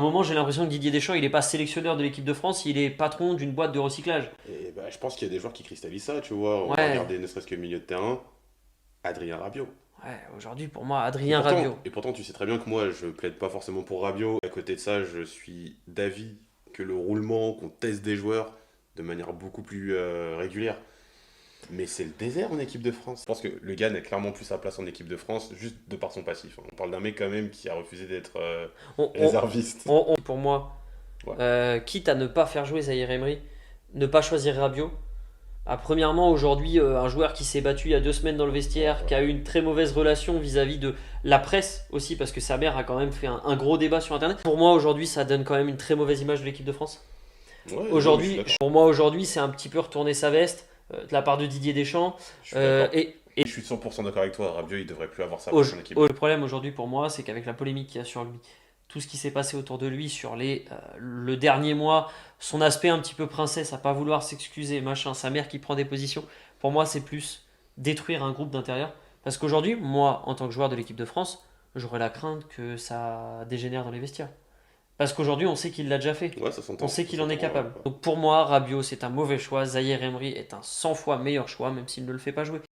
À un moment, j'ai l'impression que Didier Deschamps, il n'est pas sélectionneur de l'équipe de France, il est patron d'une boîte de recyclage. Et bah, je pense qu'il y a des joueurs qui cristallisent ça, tu vois. On va Ouais, regarder ne serait-ce que le milieu de terrain, Adrien Rabiot. ouais, aujourd'hui, pour moi, Adrien Rabiot. Et pourtant, tu sais très bien que moi, je plaide pas forcément pour Rabiot. À côté de ça, je suis d'avis que le roulement, qu'on teste des joueurs de manière beaucoup plus régulière. Mais c'est le désert en équipe de France. Je pense que le gars n'a clairement plus sa place en équipe de France juste de par son passif, hein. On parle d'un mec quand même qui a refusé d'être On, on- réserviste. pour moi, Ouais. quitte à ne pas faire jouer Zaïre Emery, ne pas choisir Rabiot. Premièrement, aujourd'hui, un joueur qui s'est battu il y a 2 semaines dans le vestiaire, qui a eu une très mauvaise relation vis-à-vis de la presse aussi, parce que sa mère a quand même fait un gros débat sur Internet. Pour moi, aujourd'hui, ça donne quand même une très mauvaise image de l'équipe de France. Ouais, non, mais je suis Aujourd'hui, d'accord. pour moi, aujourd'hui, c'est un petit peu retourner sa veste de la part de Didier Deschamps. Je suis d'accord. Et Je suis 100% d'accord avec toi. Rabiot, il devrait plus avoir sa place en équipe de le problème aujourd'hui pour moi, c'est qu'avec la polémique qu'il y a sur lui, tout ce qui s'est passé autour de lui sur le dernier mois, son aspect un petit peu princesse, à pas vouloir s'excuser, machin, sa mère qui prend des positions, pour moi, c'est plus détruire un groupe d'intérieur. Parce qu'aujourd'hui, moi, en tant que joueur de l'équipe de France, j'aurais la crainte que ça dégénère dans les vestiaires. Parce qu'aujourd'hui, on sait qu'il l'a déjà fait. Ouais, On sait ça qu'il en est s'entend. capable. Donc pour moi, Rabiot, c'est un mauvais choix. Zaïre Emery est un 100 fois meilleur choix, même s'il ne le fait pas jouer.